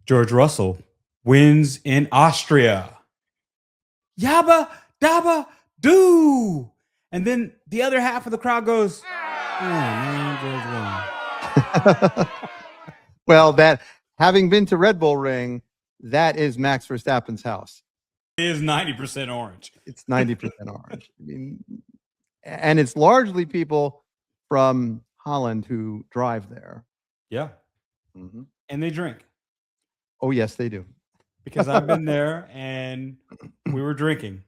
George Russell wins in Austria. Yabba dabba doo. And then the other half of the crowd goes, oh man, George won. Well, that having been to Red Bull Ring, that is Max Verstappen's house. It is 90% orange. It's 90% orange. I mean, and it's largely people from Holland who drive there. Yeah. Mm-hmm. And they drink. Oh, yes, they do. Because I've been there and we were drinking.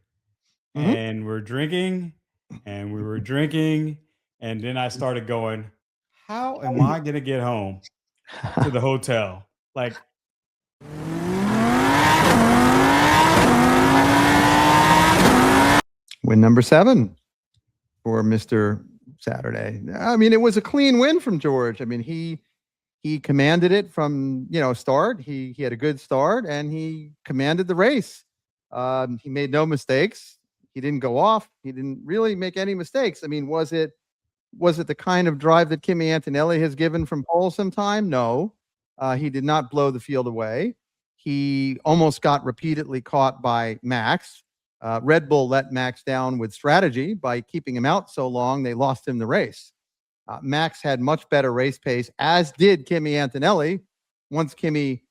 Mm-hmm. And we're drinking and we were drinking. And then I started going, how am I going to get home to the hotel? Like, win number 7 for Mr. Saturday. I mean, it was a clean win from George. I mean, he commanded it from, start. He had a good start and he commanded the race. He made no mistakes. He didn't go off. He didn't really make any mistakes. I mean, was it the kind of drive that Kimi Antonelli has given from pole sometime? No. He did not blow the field away. He almost got repeatedly caught by Max. Red Bull let Max down with strategy by keeping him out so long. They lost him the race. Max had much better race pace, as did Kimi Antonelli. Once Kimi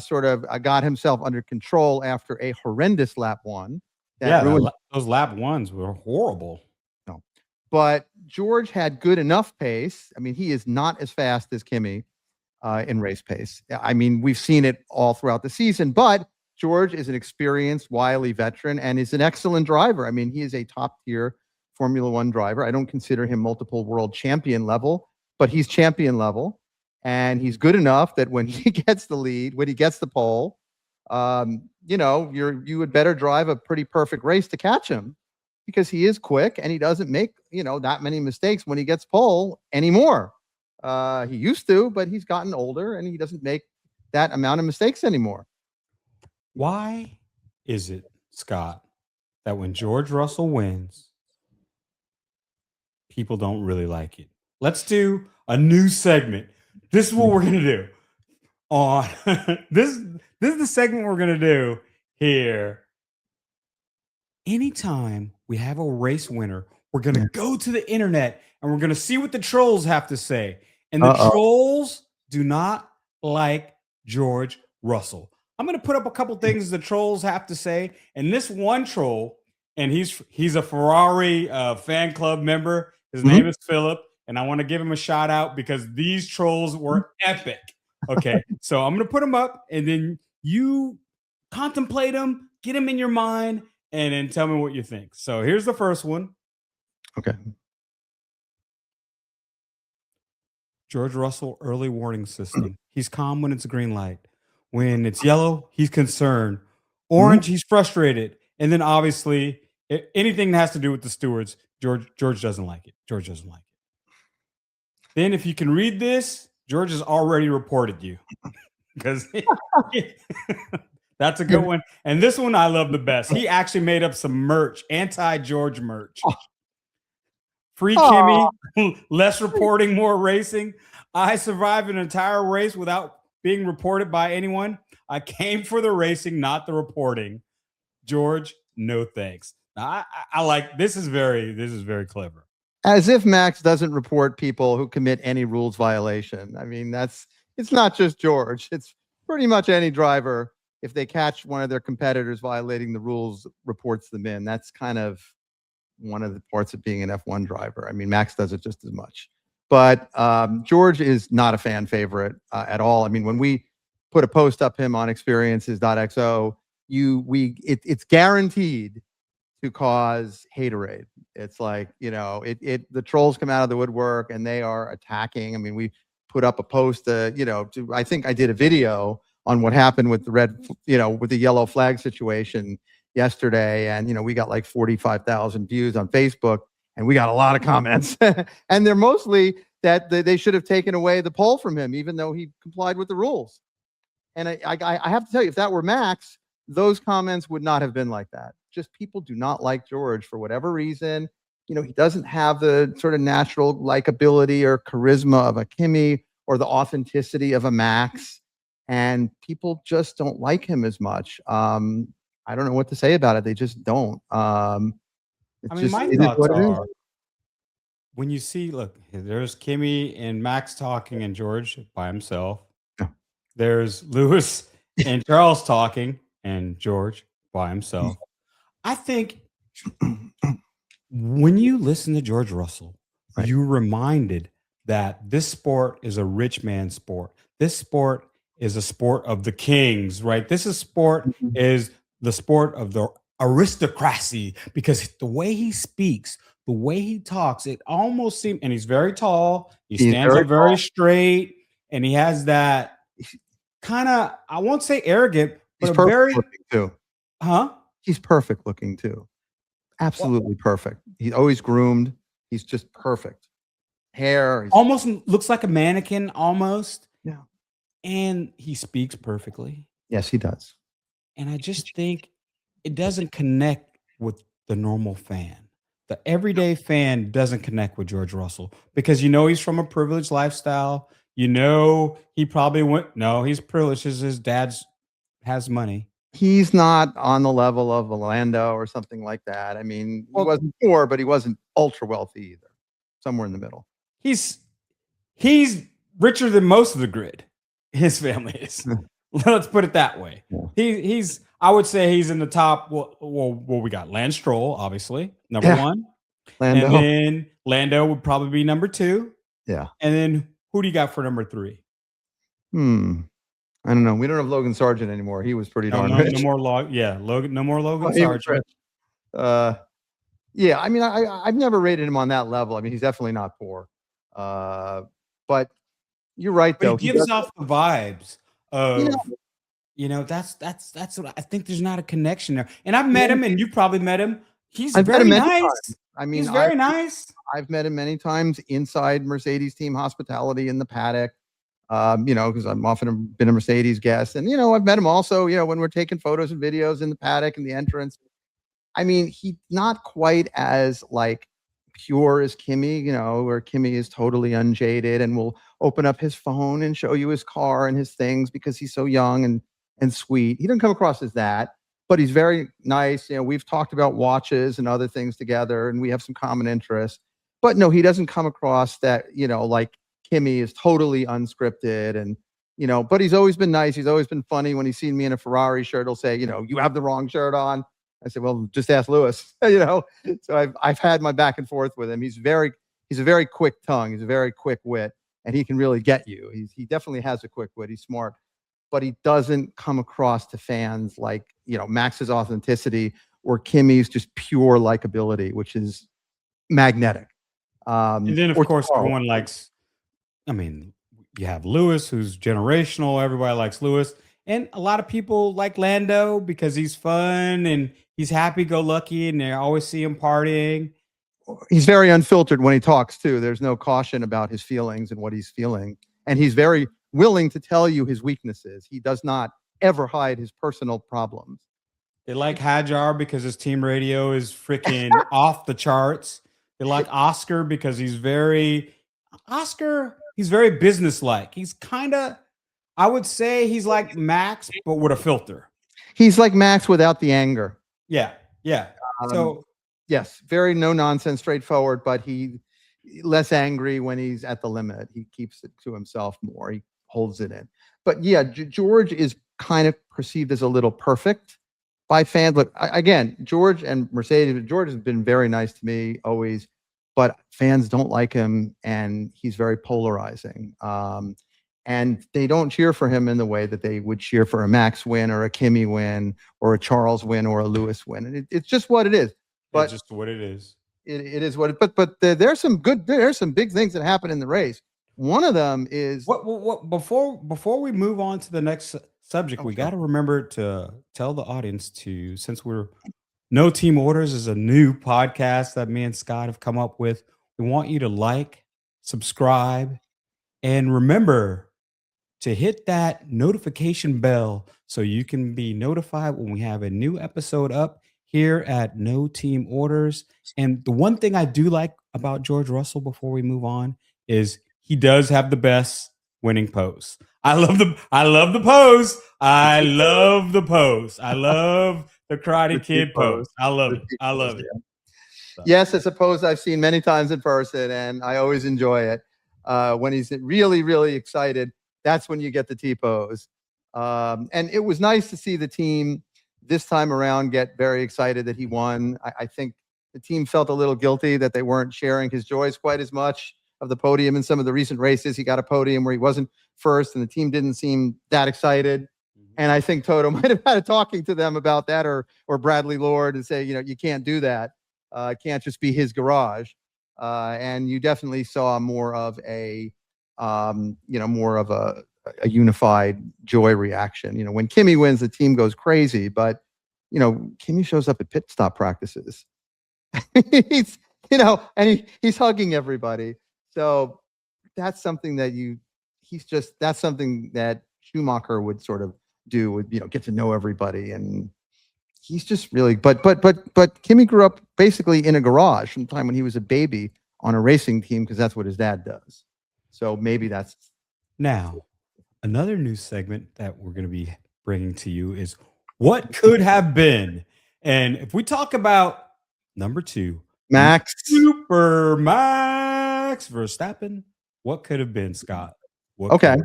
sort of got himself under control after a horrendous lap 1. Those lap 1s were horrible. No, but George had good enough pace. I mean, he is not as fast as Kimi in race pace. I mean, we've seen it all throughout the season, but George is an experienced, wily veteran and is an excellent driver. I mean, he is a top-tier Formula One driver. I don't consider him multiple world champion level, but he's champion level. And he's good enough that when he gets the lead, when he gets the pole, you would better drive a pretty perfect race to catch him, because he is quick and he doesn't make, that many mistakes when he gets pole anymore. He used to, but he's gotten older and he doesn't make that amount of mistakes anymore. Why is it, Scott, that when George Russell wins, people don't really like it? Let's do a new segment. This is what we're going to do. This is the segment we're going to do here. Anytime we have a race winner, we're going to go to the internet and we're going to see what the trolls have to say. And the trolls do not like George Russell. I'm going to put up a couple things the trolls have to say. And this one troll, and he's a Ferrari fan club member. His name is Philip. And I want to give him a shout out because these trolls were epic. Okay, so I'm going to put them up and then you contemplate them, get them in your mind, and then tell me what you think. So here's the first one. Okay. George Russell early warning system. He's calm when it's a green light. When it's yellow, he's concerned. Orange, he's frustrated. And then obviously, anything that has to do with the stewards, George doesn't like it. George doesn't like it. Then if you can read this, George has already reported you. Because that's a good one. And this one I love the best. He actually made up some merch, anti-George merch. Free Kimi, less reporting, more racing. I survived an entire race without being reported by anyone. I came for the racing, not the reporting. George, no thanks. Now, I like this is very clever. As if Max doesn't report people who commit any rules violation. I mean, it's not just George. It's pretty much any driver. If they catch one of their competitors violating the rules, reports them in. That's kind of one of the parts of being an F1 driver. I mean, Max does it just as much. But George is not a fan favorite at all. I mean, when we put a post up him on experiences.xo, it's guaranteed to cause haterade. It's like, the trolls come out of the woodwork and they are attacking. I mean, we put up a post, I think I did a video on what happened with the with the yellow flag situation yesterday. And, we got like 45,000 views on Facebook and we got a lot of comments and they're mostly that they should have taken away the pole from him, even though he complied with the rules. And I have to tell you, if that were Max, those comments would not have been like that. Just people do not like George for whatever reason. He doesn't have the sort of natural likability or charisma of a Kimi or the authenticity of a Max. and people just don't like him as much. I don't know what to say about it. They just don't. It's I mean, my it is thoughts what it is. are when you see, look, there's Kimi and Max talking and George by himself. Yeah. There's Lewis and Charles talking and George by himself. I think when you listen to George Russell, Right. you're reminded that this sport is a rich man's sport. This sport is a sport of the kings, right? This is sport is the sport of the aristocracy because the way he speaks, the way he talks, it almost seems, and he's very tall. He He's stands very up very tall. straight, and he has that kind of, I won't say arrogant, but He's a perfect very, looking too. huh? He's perfect looking too. Absolutely perfect. He's always groomed. He's just perfect. Hair. Almost looks like a mannequin, almost. Yeah. And he speaks perfectly. Yes, he does. And I just think it doesn't connect with the normal fan. The everyday fan doesn't connect with George Russell because he's from a privileged lifestyle. He probably he's privileged because his dad's has money. He's not on the level of Orlando or something like that. I mean, he wasn't poor, but he wasn't ultra wealthy either. Somewhere in the middle. He's richer than most of the grid. His family is. Let's put it that way. Yeah. I would say he's in the top. Well, we got Lance Stroll, obviously, number one. Lando. And then Lando would probably be number 2. Yeah. And then who do you got for number 3? I don't know. We don't have Logan Sargent anymore. He was pretty darn rich. No more Logan Sargent. Yeah, I mean, I've never rated him on that level. I mean, he's definitely not poor. But you're right, though. He gives off the vibes of, that's what I think. There's not a connection there. And I've met him, and you probably met him. He's very nice. I mean, he's very nice. I've met him many times inside Mercedes team hospitality in the paddock. Because I'm often been a Mercedes guest, and I've met him also. When we're taking photos and videos in the paddock and the entrance. I mean, he's not quite as like pure as Kimi, where Kimi is totally unjaded and will open up his phone and show you his car and his things because he's so young and sweet. He doesn't come across as that, but he's very nice. We've talked about watches and other things together, and we have some common interests. But no, he doesn't come across that, like Kimi is totally unscripted and, but he's always been nice. He's always been funny. When he's seen me in a Ferrari shirt, he'll say, you have the wrong shirt on. I said, well, just ask Lewis, So I've had my back and forth with him. He's a very quick tongue. He's a very quick wit, and he can really get you. He definitely has a quick wit. He's smart, but he doesn't come across to fans like, Max's authenticity or Kimi's just pure likability, which is magnetic. And then, of course, everyone likes, you have Lewis, who's generational. Everybody likes Lewis. And a lot of people like Lando because he's fun and he's happy-go-lucky, and they always see him partying. He's very unfiltered when he talks, too. There's no caution about his feelings and what he's feeling. And he's very willing to tell you his weaknesses. He does not ever hide his personal problems. They like Hajar because his team radio is freaking off the charts. They like Oscar because he's very businesslike. He's kind of, I would say he's like Max, but with a filter. He's like Max without the anger. Yeah. So yes, very no nonsense, straightforward, but he less angry when he's at the limit. He keeps it to himself more. He holds it in. But yeah, George is kind of perceived as a little perfect by fans. But again, George and Mercedes, George has been very nice to me always, but fans don't like him, and he's very polarizing. And they don't cheer for him in the way that they would cheer for a Max win or a Kimi win or a Charles win or a Lewis win. And it's just what it is. But it's just what it is. It is what it. But there's some big things that happen in the race. One of them is what before we move on to the next subject, we got to remember to tell the audience since we're No Team Orders is a new podcast that me and Scott have come up with. We want you to like, subscribe, and remember to hit that notification bell so you can be notified when we have a new episode up here at No Team Orders. And the one thing I do like about George Russell before we move on is he does have the best winning pose. I love the pose. I love the pose. I love the Karate Kid pose. I love it. I love it. So. Yes, it's a pose I've seen many times in person, and I always enjoy it. When he's really, really excited, that's when you get the T-pose. And it was nice to see the team this time around get very excited that he won. I think the team felt a little guilty that they weren't sharing his joys quite as much of the podium in some of the recent races. He got a podium where he wasn't first, and the team didn't seem that excited. And I think Toto might have had a talking to them about that, or Bradley Lord, and say, you can't do that. It can't just be his garage. And you definitely saw more of a unified joy reaction. When Kimi wins, the team goes crazy, but Kimi shows up at pit stop practices. he's he's hugging everybody. So that's something that that's something that Schumacher would sort of do, would get to know everybody. And he's just really, but Kimi grew up basically in a garage from the time when he was a baby on a racing team, because that's what his dad does. So maybe that's. Now, another news segment that we're going to be bringing to you is what could have been. And if we talk about number 2, Max, Super Max Verstappen, what could have been, Scott? Okay.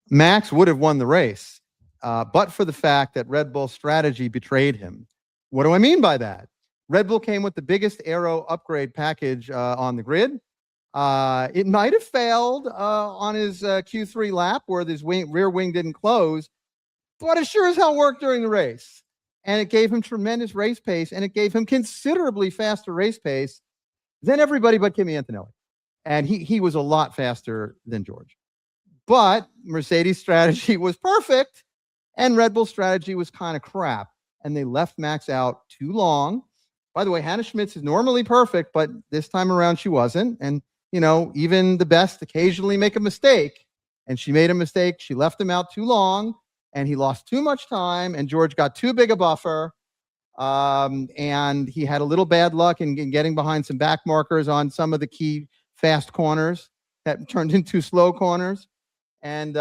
Max would have won the race, but for the fact that Red Bull strategy betrayed him. What do I mean by that? Red Bull came with the biggest aero upgrade package on the grid. It might have failed on his Q3 lap where his rear wing didn't close, but it sure as hell worked during the race. And it gave him tremendous race pace, and it gave him considerably faster race pace than everybody but Kimi Antonelli. And he was a lot faster than George. But Mercedes' strategy was perfect, and Red Bull's strategy was kind of crap. And they left Max out too long. By the way, Hannah Schmitz is normally perfect, but this time around she wasn't. And, even the best occasionally make a mistake. And she made a mistake. She left him out too long, and he lost too much time, and George got too big a buffer. And he had a little bad luck in getting behind some back markers on some of the key fast corners that turned into slow corners. And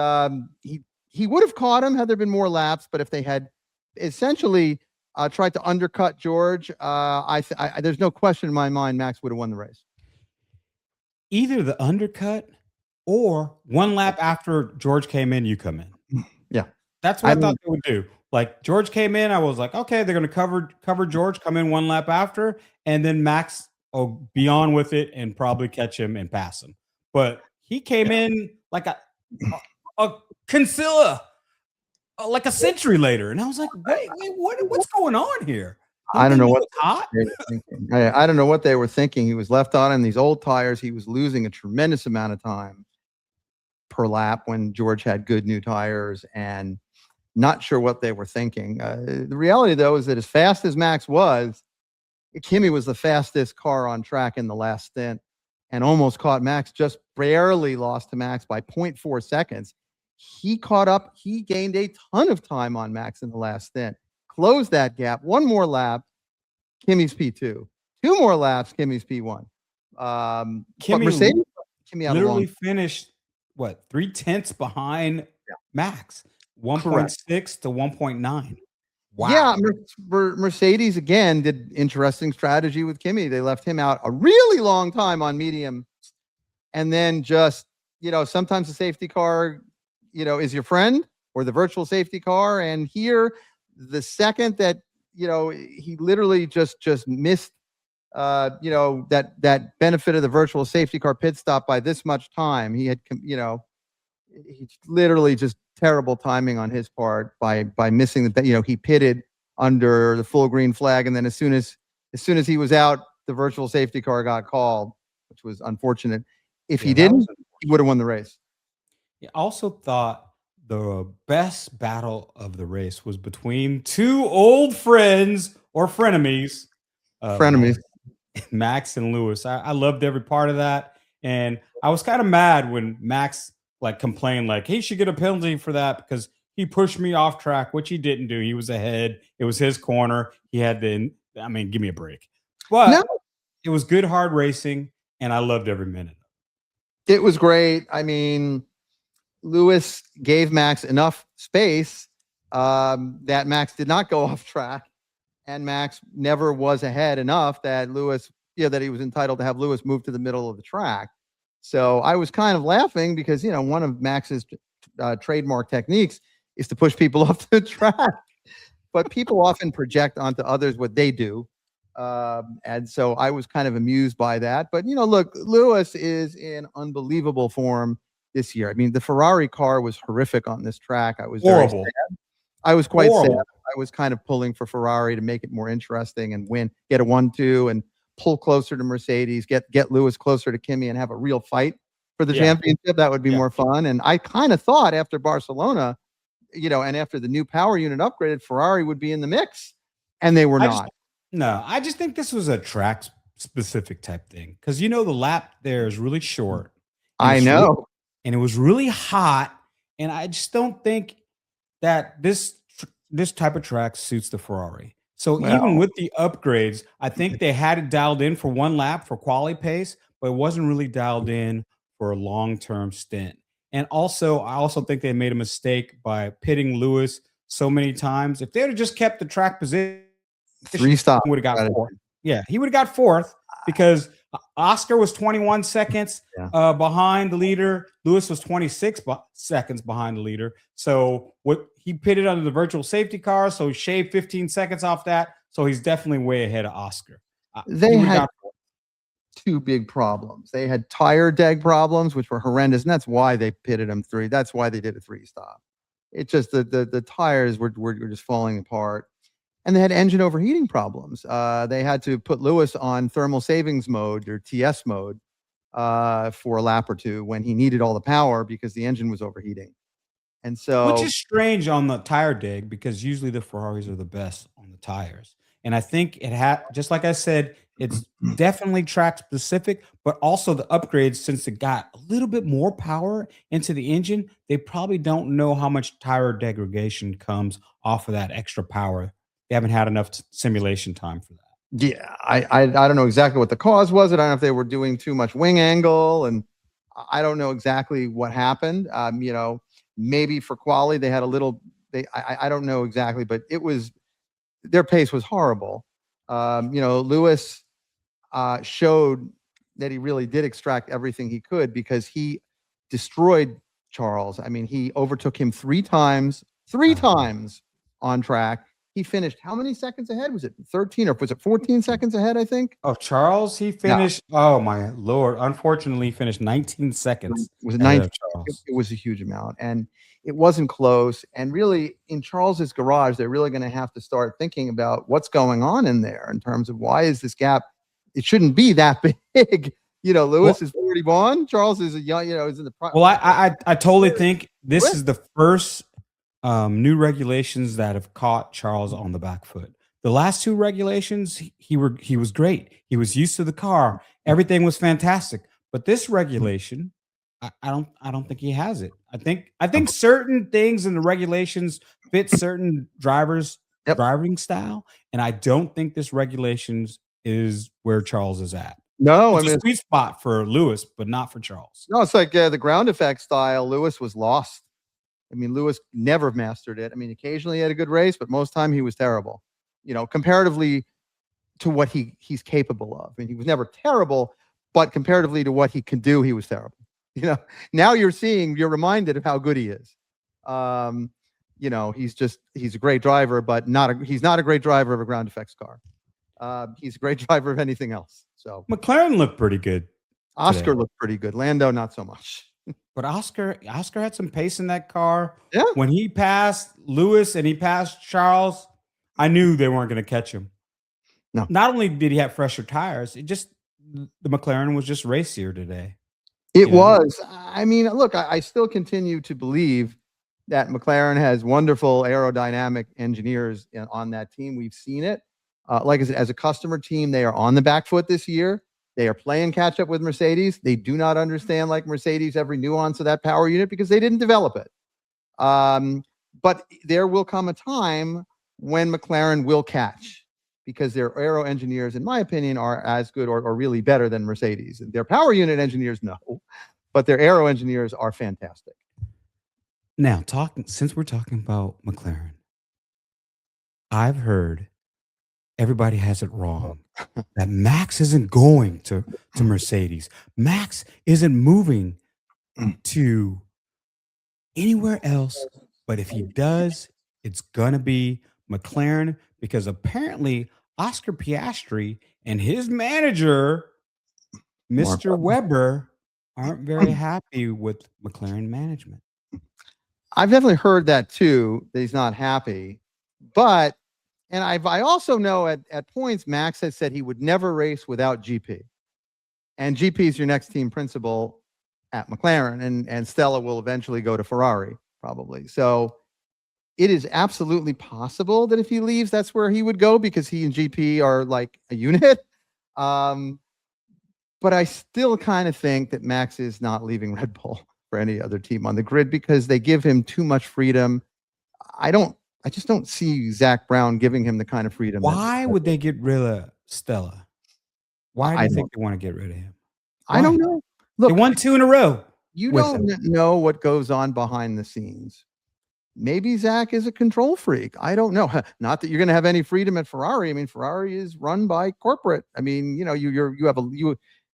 he would have caught him had there been more laps, but if they had essentially tried to undercut George, there's no question in my mind Max would have won the race. Either the undercut or one lap after George came in, you come in. Yeah. That's what I thought they would do. Like George came in, I was like, okay, they're going to cover George, come in one lap after, and then Max be on with it and probably catch him and pass him. But he came in like a Concilla, like a century later, and I was like, wait, what's going on here? I don't know what they were thinking. I don't know what they were thinking. He was left on in these old tires. He was losing a tremendous amount of time per lap when George had good new tires, and not sure what they were thinking. The reality, though, is that as fast as Max was, Kimi was the fastest car on track in the last stint and almost caught Max, just barely lost to Max by 0.4 seconds. He caught up. He gained a ton of time on Max in the last stint. Closed that gap. One more lap, Kimi's P2. 2 more laps, Kimi's P1. Kimi literally finished, 3/10 behind Max. 1.6 to 1.9. Wow. Yeah, Mercedes, again, did interesting strategy with Kimi. They left him out a really long time on medium. And then just, sometimes the safety car, is your friend, or the virtual safety car. And here, the second that, he literally just missed, that benefit of the virtual safety car pit stop by this much time. He had, he literally just terrible timing on his part by missing the, he pitted under the full green flag. And then as soon as he was out, the virtual safety car got called, which was unfortunate. If he didn't, he would have won the race. I also thought the best battle of the race was between two old friends or frenemies. Max and Lewis. I loved every part of that. And I was kind of mad when Max complained he should get a penalty for that because he pushed me off track, which he didn't do. He was ahead. It was his corner. He had to, give me a break. But it was good, hard racing, and I loved every minute. It was great. Lewis gave Max enough space that Max did not go off track, and Max never was ahead enough that Lewis, that he was entitled to have Lewis move to the middle of the track. So I was kind of laughing because, one of Max's trademark techniques is to push people off the track, but people often project onto others what they do. And so I was kind of amused by that. But, look, Lewis is in unbelievable form this year. I mean, the Ferrari car was horrific on this track. I was horrible. Very sad. I was quite sad. I was kind of pulling for Ferrari to make it more interesting and win, get a 1-2 and pull closer to Mercedes, get Lewis closer to Kimi and have a real fight for the championship. That would be more fun. And I kind of thought after Barcelona, and after the new power unit upgraded, Ferrari would be in the mix, and they were not. I just think this was a track specific type thing because the lap there is really short. I know. And it was really hot, and I just don't think that this type of track suits the Ferrari. So even with the upgrades, I think they had it dialed in for one lap for quality pace, but it wasn't really dialed in for a long-term stint. And also, I also think they made a mistake by pitting Lewis so many times. If they had just kept the track position, 3 stops, would have got fourth. Yeah, he would have got fourth because Oscar was 21 seconds behind the leader. Lewis was 26 seconds behind the leader. So he pitted under the virtual safety car, so he shaved 15 seconds off that. So he's definitely way ahead of Oscar. They had 2 big problems. They had tire deg problems, which were horrendous, and that's why they pitted him 3. That's why they did a 3 stop. It just the tires were just falling apart. And they had engine overheating problems. They had to put Lewis on thermal savings mode or TS mode for a lap or 2 when he needed all the power because the engine was overheating. And so, which is strange on the tire dig because usually the Ferraris are the best on the tires. And I think it had, just like I said, it's definitely track specific, but also the upgrades, since it got a little bit more power into the engine, they probably don't know how much tire degradation comes off of that extra power. They haven't had enough simulation time for that. Yeah, I don't know exactly what the cause was. I don't know if they were doing too much wing angle, and I don't know exactly what happened. Maybe for quali they had a little. I don't know exactly, but their pace was horrible. Lewis showed that he really did extract everything he could because he destroyed Charles. I mean, he overtook him 3 times on track. He finished how many seconds ahead? Was it 13 or was it 14 seconds ahead, I think? Oh, Charles, he finished, oh my Lord. Unfortunately, he finished 19 seconds. Was it 19? It was a huge amount. And it wasn't close. And really, in Charles's garage, they're really going to have to start thinking about what's going on in there in terms of why is this gap? It shouldn't be that big. Lewis is 41. Charles is a young, is in the. Well, I totally think this is the first new regulations that have caught Charles on the back foot. The last 2 regulations, he was great. He was used to the car. Everything was fantastic. But this regulation, I don't think he has it. I think certain things in the regulations fit certain drivers' driving style, and I don't think this regulations is where Charles is at. No, it's a sweet spot for Lewis, but not for Charles. No, it's like the ground effect style. Lewis was lost. I mean, Lewis never mastered it. I mean, occasionally he had a good race, but most time he was terrible, comparatively to what he's capable of. I mean, he was never terrible, but comparatively to what he can do, he was terrible. Now you're reminded of how good he is. He's a great driver, but he's not a great driver of a ground effects car. He's a great driver of anything else. So McLaren looked pretty good. Oscar looked pretty good. Lando, not so much. But Oscar had some pace in that car. Yeah. When he passed Lewis and he passed Charles, I knew they weren't going to catch him. No. Not only did he have fresher tires, the McLaren was just racier today. It was. I mean, look, I still continue to believe that McLaren has wonderful aerodynamic engineers on that team. We've seen it. Like I said, as a customer team, they are on the back foot this year. They are playing catch up with Mercedes. They do not understand, like Mercedes, every nuance of that power unit because they didn't develop it. But there will come a time when McLaren will catch because their aero engineers, in my opinion, are as good or really better than Mercedes. Their power unit engineers, no, but their aero engineers are fantastic. Now, since we're talking about McLaren, I've heard everybody has it wrong that Max isn't going to Mercedes. Max isn't moving to anywhere else, but if he does, it's gonna be McLaren because apparently Oscar Piastri and his manager, Mark Mr. Webber, aren't very happy with McLaren management. I've definitely heard that too, that he's not happy. But, and I also know at points, Max has said he would never race without GP. And GP is your next team principal at McLaren, and Stella will eventually go to Ferrari, probably. So it is absolutely possible that if he leaves, that's where he would go because he and GP are like a unit. But I still kind of think that Max is not leaving Red Bull for any other team on the grid because they give him too much freedom. I just don't see Zach Brown giving him the kind of freedom. Why would they get rid of Stella? Why do you think they want to get rid of him? I don't know. Look, they won 2 in a row. You don't know what goes on behind the scenes. Maybe Zach is a control freak. I don't know. Not that you're going to have any freedom at Ferrari. I mean, Ferrari is run by corporate. I mean, you know,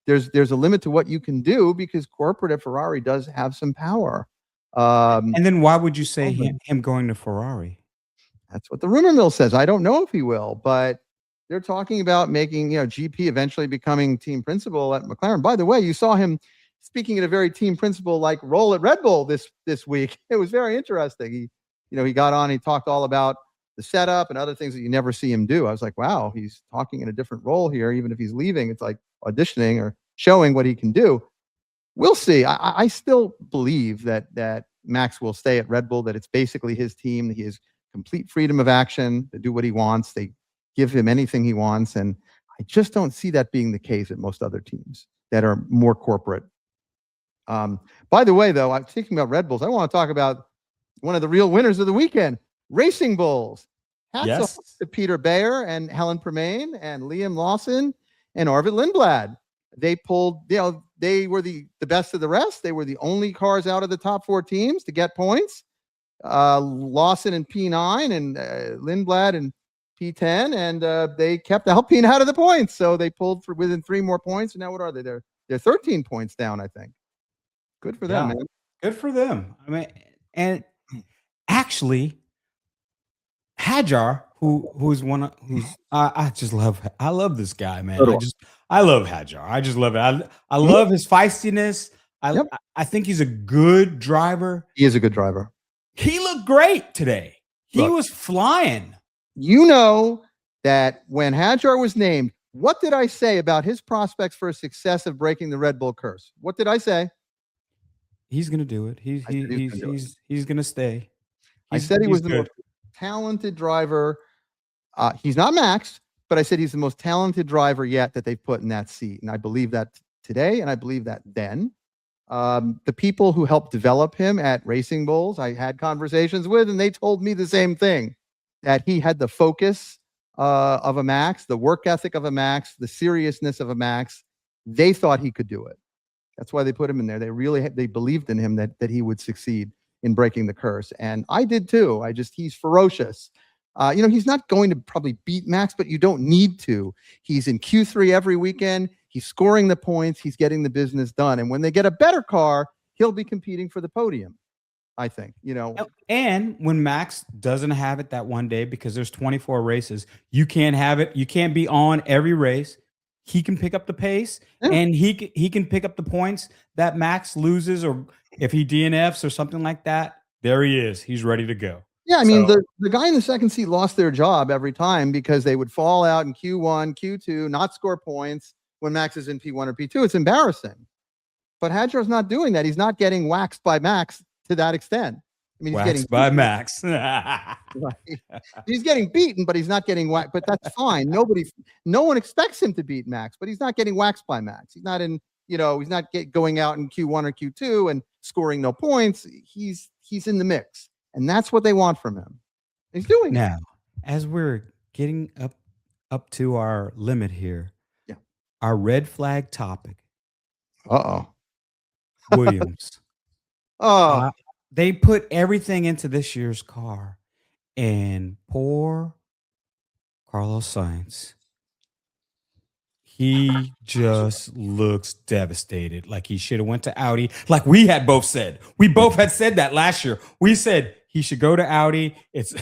there's a limit to what you can do because corporate at Ferrari does have some power. And then why would you say him going to Ferrari? That's what the rumor mill says. I don't know if he will, but they're talking about making, you know, GP eventually becoming team principal at McLaren. By the way, you saw him speaking at a very team principal like role at Red Bull this week. It was very interesting. He got on, he talked all about the setup and other things that you never see him do. I was like, wow, he's talking in a different role here. Even if he's leaving, it's like auditioning or showing what he can do. We'll see. I still believe that Max will stay at Red Bull, that it's basically his team. He has complete freedom of action to do what he wants. They give him anything he wants. And I just don't see that being the case at most other teams that are more corporate. By the way, though, I'm thinking about Red Bulls. I want to talk about one of the real winners of the weekend, Racing Bulls. Hats off to Peter Bayer and Helen Permain and Liam Lawson and Arvid Lindblad. They pulled, they were the best of the rest. They were the only cars out of the top 4 teams to get points. Lawson in P9 and Lindblad in P10, and they kept Alpine out of the points. So they pulled for within 3 more points. And now what are they? They're 13 points down, I think. Good for them, man. Good for them. I mean, and actually, Hajar, I love this guy, man. I love Hajar. I just love it. I love his feistiness. I think he's a good driver. He is a good driver. He looked great today. He was flying. You know that when Hajar was named, what did I say about his prospects for a success of breaking the Red Bull curse? What did I say? He's going to do it. He's going to stay. I said he was the most talented driver. He's not Max, but I said he's the most talented driver yet that they've put in that seat. And I believe that today, and I believe that then. The people who helped develop him at Racing Bulls, I had conversations with, and they told me the same thing, that he had the focus of a Max, the work ethic of a Max, the seriousness of a Max. They thought he could do it. That's why they put him in there. They believed in him that he would succeed in breaking the curse. And I did too. He's ferocious. He's not going to probably beat Max, but you don't need to. He's in Q3 every weekend. He's scoring the points. He's getting the business done. And when they get a better car, he'll be competing for the podium, I think, And when Max doesn't have it that one day, because there's 24 races, you can't have it. You can't be on every race. He can pick up the pace, and he can pick up the points that Max loses, or if he DNFs or something like that, there he is. He's ready to go. Yeah, I mean, the guy in the second seat lost their job every time because they would fall out in Q1, Q2, not score points when Max is in P1 or P2. It's embarrassing. But Hadjar's not doing that. He's not getting waxed by Max to that extent. I mean, he's getting by Max. He's getting beaten, but he's not getting whacked. But that's fine. No one expects him to beat Max, but he's not getting waxed by Max. He's not in, he's not going out in Q1 or Q2 and scoring no points. He's in the mix, and that's what they want from him. He's doing now. As we're getting up to our limit here, our red flag topic. Williams. they put everything into this year's car, and poor Carlos Sainz, he just looks devastated. Like he should have went to Audi. Like we had both said. We both had said that last year. We said he should go to Audi. It's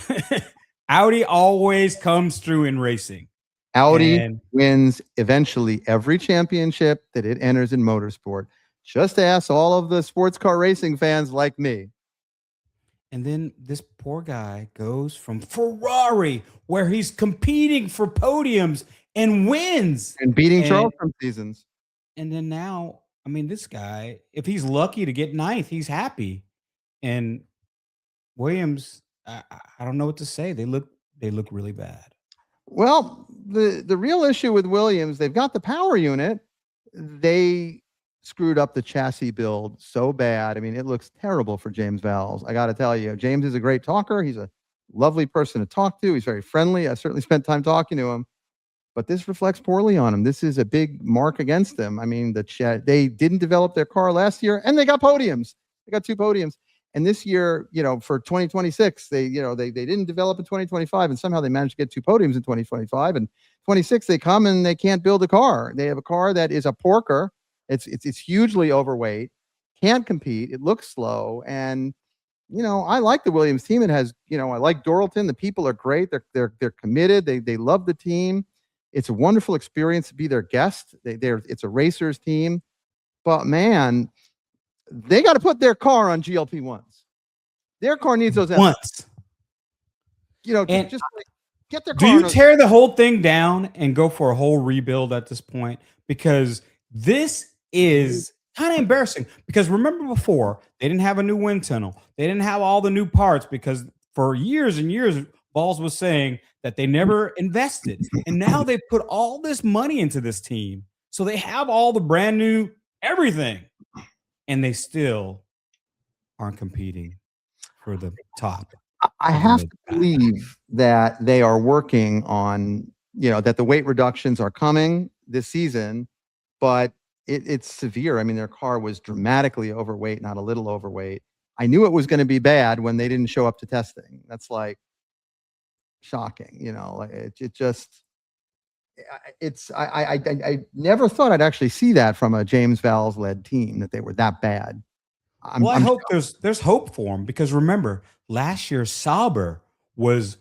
Audi always comes through in racing. Audi And wins eventually every championship that it enters in motorsport. Just ask all of the sports car racing fans like me. And then this poor guy goes from Ferrari, where he's competing for podiums and wins. And beating Charles from seasons. And then now, I mean, this guy, if he's lucky to get ninth, he's happy. And Williams, I don't know what to say. They look really bad. Well, the real issue with Williams, they've got the power unit. They screwed up the chassis build so bad. I mean, it looks terrible for James Vowles. I got to tell you, James is a great talker. He's a lovely person to talk to. He's very friendly. I certainly spent time talking to him. But this reflects poorly on him. This is a big mark against them. I mean, they didn't develop their car last year, and they got podiums. They got 2 podiums. And this year, for 2026, they didn't develop in 2025, and somehow they managed to get 2 podiums in 2025. And 26, they come and they can't build a car. They have a car that is a porker. It's hugely overweight, can't compete. It looks slow, and I like the Williams team. It has, I like Doralton. The people are great. They're committed. They love the team. It's a wonderful experience to be their guest. It's a racers team, but man, they got to put their car on GLP-1s. Their car needs those once. And just get their car. Do you tear the whole thing down and go for a whole rebuild at this point? Because this is kind of embarrassing. Because remember before, they didn't have a new wind tunnel. They didn't have all the new parts because for years and years, Balls was saying that they never invested. And now they put all this money into this team. So they have all the brand new everything. And they still aren't competing for the top. I have to believe that they are working on, that the weight reductions are coming this season, but it's severe. I mean, their car was dramatically overweight, not a little overweight. I knew it was going to be bad when they didn't show up to testing. That's like shocking, I never thought I'd actually see that from a James Vowles led team, that they were that bad. I hope there's hope for them, because remember, last year Sauber was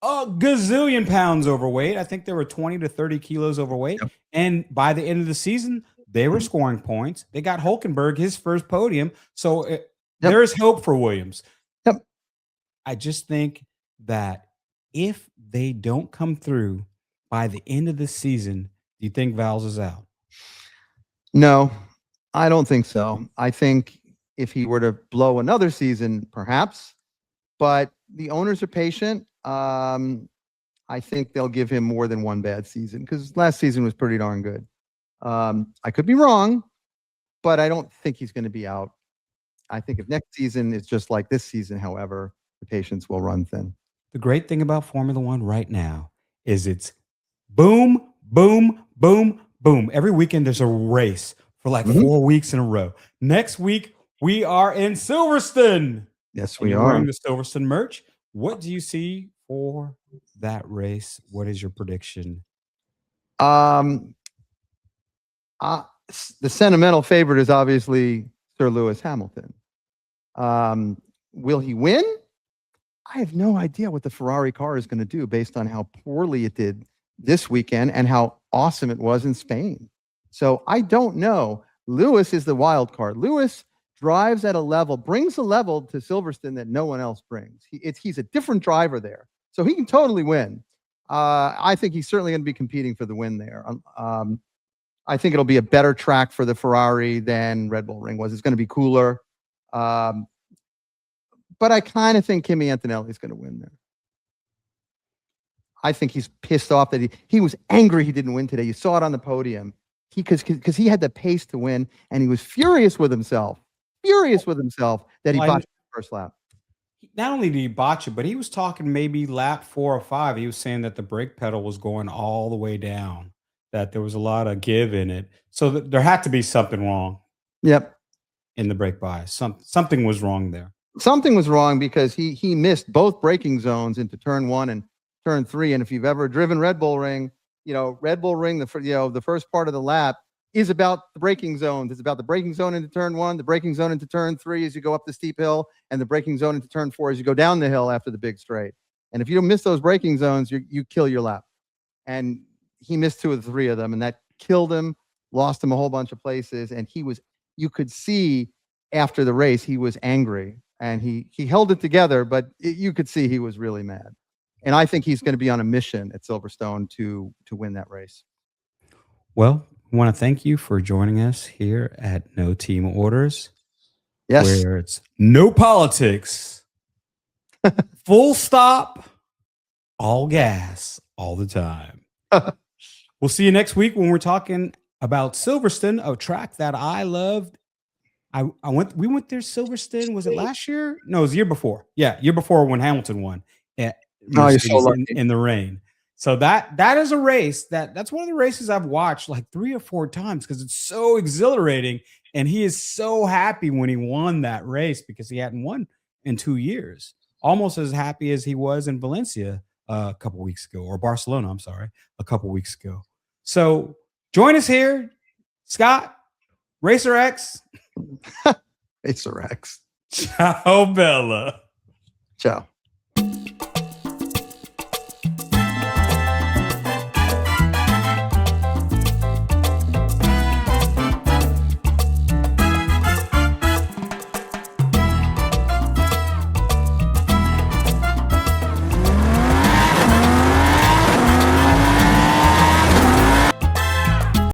a gazillion pounds overweight. I think they were 20 to 30 kilos overweight. Yep. And by the end of the season, they were scoring points. They got Hülkenberg his first podium. So there is hope for Williams. Yep. I just think that if they don't come through by the end of the season, do you think Vowles is out? No, I don't think so. I think if he were to blow another season, perhaps, but the owners are patient. I think they'll give him more than one bad season, because last season was pretty darn good. I could be wrong, but I don't think he's going to be out. I think if next season is just like this season, however, the patience will run thin. The great thing about Formula One right now is it's boom, boom, boom, boom. Every weekend there's a race for like 4 weeks in a row. Next week, we are in Silverstone. Yes, we are. Wearing the Silverstone merch. What do you see for that race? What is your prediction? The sentimental favorite is obviously Sir Lewis Hamilton. Will he win? I have no idea what the Ferrari car is going to do based on how poorly it did this weekend and how awesome it was in Spain. So I don't know. Lewis is the wild card. Lewis drives at a level, brings a level to Silverstone that no one else brings. He's a different driver there. So he can totally win. I think he's certainly going to be competing for the win there. I think it'll be a better track for the Ferrari than Red Bull Ring was. It's going to be cooler. But I kind of think Kimi Antonelli is going to win there. I think he's pissed off that he was angry he didn't win today. You saw it on the podium. Because he had the pace to win, and he was furious with himself that he botched the first lap. Not only did he botch it, but he was talking maybe lap 4 or 5. He was saying that the brake pedal was going all the way down, that there was a lot of give in it. So there had to be something wrong. Yep. In the brake bias. Something was wrong there. something was wrong because he missed both braking zones into turn 1 and turn 3. And if you've ever driven Red Bull Ring, Red Bull Ring, the first part of the lap is about the braking zones. It's about the braking zone into turn 1, the braking zone into turn 3 as you go up the steep hill, and the braking zone into turn 4 as you go down the hill after the big straight. And if you don't miss those braking zones, you kill your lap. And he missed 2 of the 3 of them, and that killed him, lost him a whole bunch of places. And you could see after the race, he was angry, and he held it together, but you could see he was really mad. And I think he's going to be on a mission at Silverstone to win that race. Well, I want to thank you for joining us here at No Team Orders. Yes. Where it's no politics, full stop, all gas, all the time. We'll see you next week when we're talking about Silverstone, a track that I loved. We went there, Silverstone. Was it last year? No, it was the year before. Yeah, year before when Hamilton won at Mercedes in the rain. So that is a race that's one of the races I've watched like 3 or 4 times because it's so exhilarating. And he is so happy when he won that race because he hadn't won in 2 years. Almost as happy as he was in Valencia a couple weeks ago, or Barcelona, I'm sorry, a couple weeks ago. So join us here, Scott, Racer X. Racer X. Ciao, Bella. Ciao.